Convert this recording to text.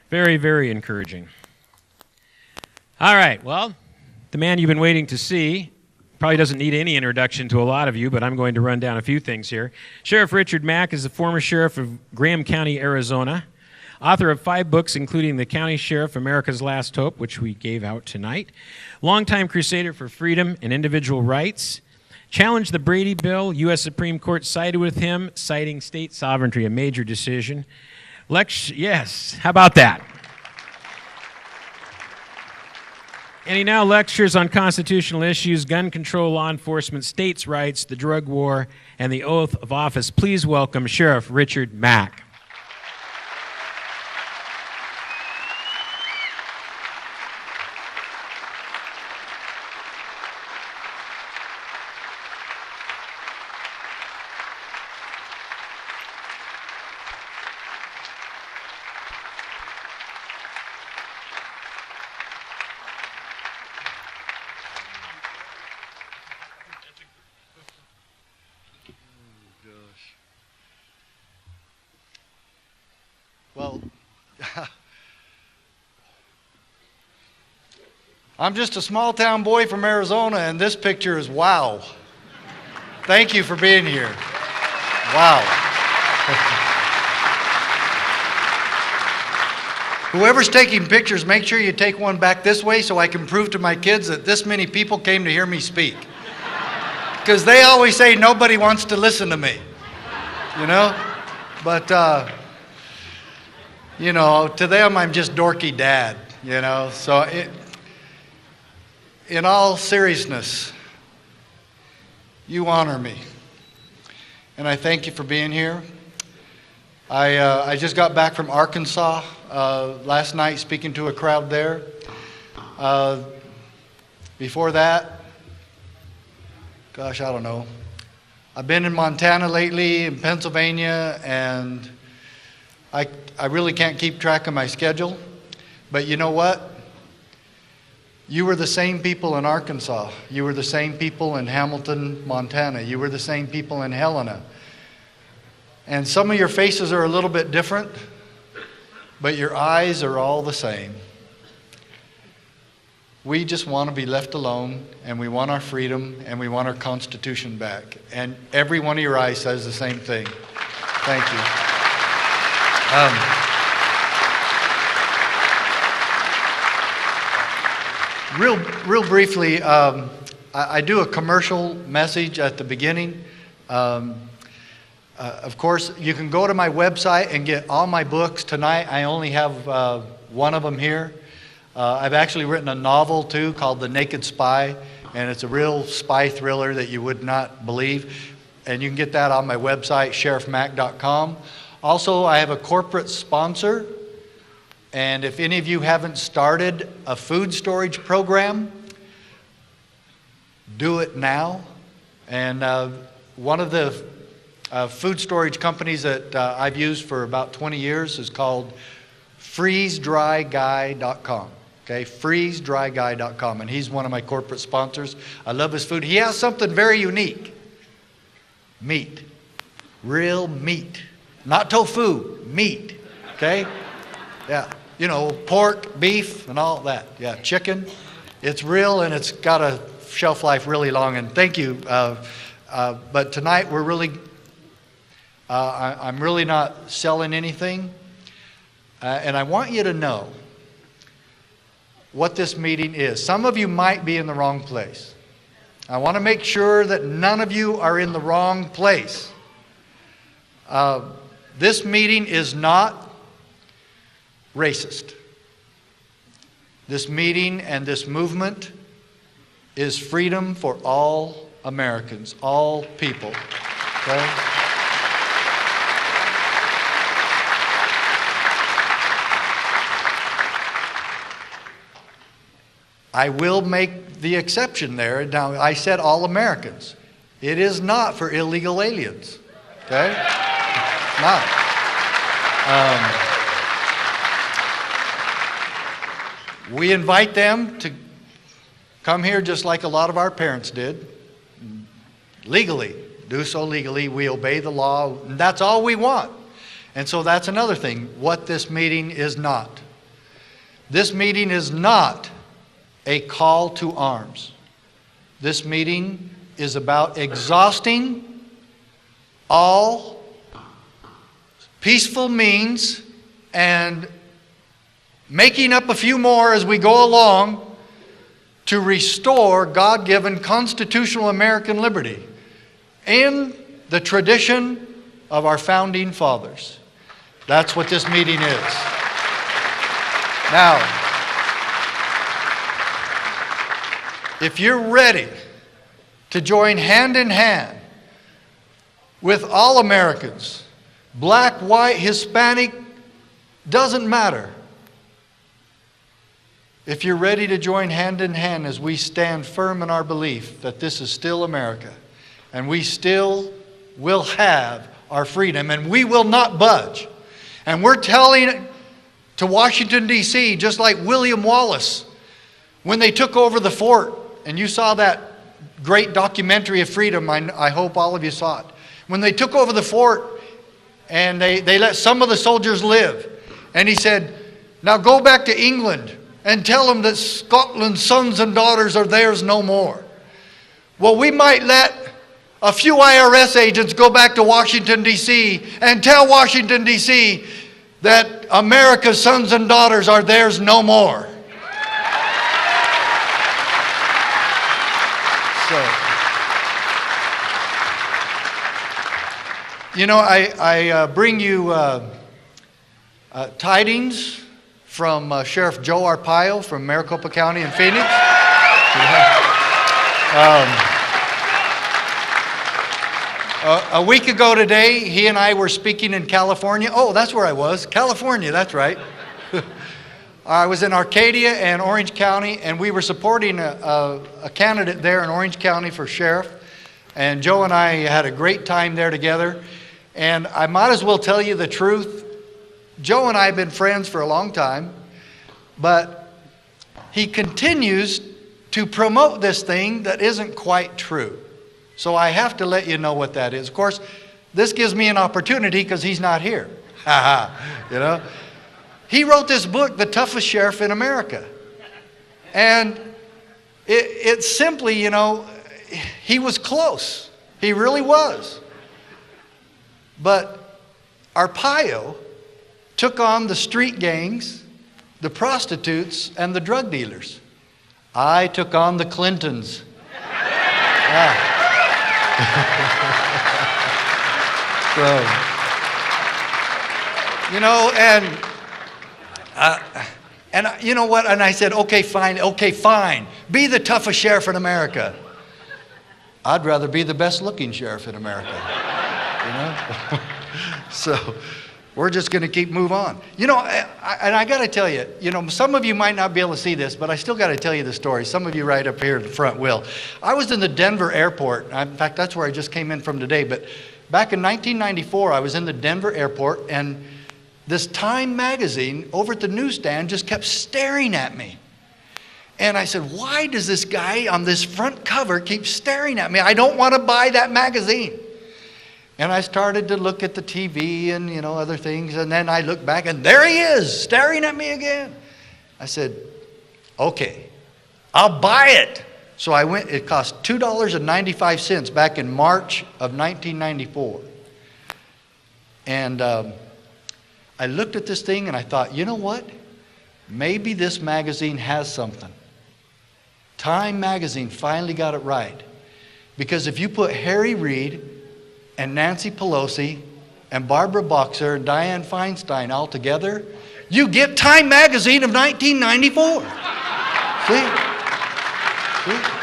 Very, very encouraging. All right, well, the man you've been waiting to see probably doesn't need any introduction to a lot of you, but I'm going to run down a few things here. Sheriff Richard Mack is the former sheriff of Graham County, Arizona, author of 5 books, including The County Sheriff, America's Last Hope, which we gave out tonight, longtime crusader for freedom and individual rights, challenged the Brady Bill. U.S. Supreme Court sided with him, citing state sovereignty, a major decision. Yes, how about that? And he now lectures on constitutional issues, gun control, law enforcement, states' rights, the drug war, and the oath of office. Please welcome Sheriff Richard Mack. Well, I'm just a small town boy from Arizona, and this picture is wow. Thank you for being here. Wow. Whoever's taking pictures, make sure you take one back this way so I can prove to my kids that this many people came to hear me speak. Because they always say nobody wants to listen to me, you know? But, you know, to them I'm just dorky dad, you know? So in all seriousness, you honor me. And I thank you for being here. I just got back from Arkansas last night speaking to a crowd there. Before that, gosh, I don't know. I've been in Montana lately, in Pennsylvania, and I really can't keep track of my schedule. But you know what? You were the same people in Arkansas. You were the same people in Hamilton, Montana. You were the same people in Helena. And some of your faces are a little bit different, but your eyes are all the same. We just want to be left alone, and we want our freedom, and we want our Constitution back. And every one of your eyes says the same thing. Thank you. Real briefly, I do a commercial message at the beginning. Of course, you can go to my website and get all my books. Tonight, I only have one of them here. I've actually written a novel, too, called The Naked Spy, and it's a real spy thriller that you would not believe. And you can get that on my website, sheriffmack.com. Also, I have a corporate sponsor, and if any of you haven't started a food storage program, do it now. And one of the food storage companies that I've used for about 20 years is called freezedryguy.com. Okay, freezedryguy.com, and he's one of my corporate sponsors. I love his food. He has something very unique. Meat. Real meat. Not tofu, meat. Okay? Yeah. You know, pork, beef, and all that. Yeah, chicken. It's real, and it's got a shelf life really long. And thank you. But tonight we're really, I'm really not selling anything. And I want you to know what this meeting is. Some of you might be in the wrong place. I want to make sure that none of you are in the wrong place. This meeting is not racist. This meeting and this movement is freedom for all Americans, all people. Okay? I will make the exception there. Now, I said all Americans. It is not for illegal aliens. Okay? Not. We invite them to come here just like a lot of our parents did. Legally. Do so legally. We obey the law. That's all we want. And so that's another thing. What this meeting is not. This meeting is not a call to arms. This meeting is about exhausting all peaceful means and making up a few more as we go along to restore God-given constitutional American liberty in the tradition of our founding fathers. That's what this meeting is. Now, if you're ready to join hand in hand with all Americans, black, white, Hispanic, doesn't matter. If you're ready to join hand in hand as we stand firm in our belief that this is still America and we still will have our freedom and we will not budge. And we're telling to Washington, D.C., just like William Wallace, when they took over the fort, and you saw that great documentary of freedom, I hope all of you saw it. When they took over the fort and they let some of the soldiers live, and he said, now go back to England and tell them that Scotland's sons and daughters are theirs no more. Well, we might let a few IRS agents go back to Washington, D.C. and tell Washington, D.C. that America's sons and daughters are theirs no more. So, you know, I bring you tidings from Sheriff Joe Arpaio from Maricopa County in Phoenix. A week ago today, he and I were speaking in California. Oh, that's where I was. California, that's right. I was in Arcadia and Orange County, and we were supporting a candidate there in Orange County for sheriff. And Joe and I had a great time there together. And I might as well tell you the truth. Joe and I have been friends for a long time, but he continues to promote this thing that isn't quite true. So I have to let you know what that is. Of course, this gives me an opportunity because he's not here. You know? He wrote this book, The Toughest Sheriff in America. And it's simply, you know, he was close. He really was. But Arpaio took on the street gangs, the prostitutes, and the drug dealers. I took on the Clintons. So, you know, and you know what? And I said, okay, fine. Be the toughest sheriff in America. I'd rather be the best looking sheriff in America. You know? So we're just going to keep move on. You know, and I got to tell you, you know, some of you might not be able to see this, but I still got to tell you the story. Some of you right up here in the front will. I was in the Denver airport. In fact, that's where I just came in from today. But back in 1994, I was in the Denver airport, and this Time magazine over at the newsstand just kept staring at me. And I said, why does this guy on this front cover keep staring at me? I don't want to buy that magazine. And I started to look at the TV and, you know, other things. And then I looked back, and there he is, staring at me again. I said, okay, I'll buy it. So I went. It cost $2.95 back in March of 1994. And I looked at this thing, and I thought, you know what? Maybe this magazine has something. Time magazine finally got it right. Because if you put Harry Reid and Nancy Pelosi and Barbara Boxer and Dianne Feinstein all together, you get Time magazine of 1994. See?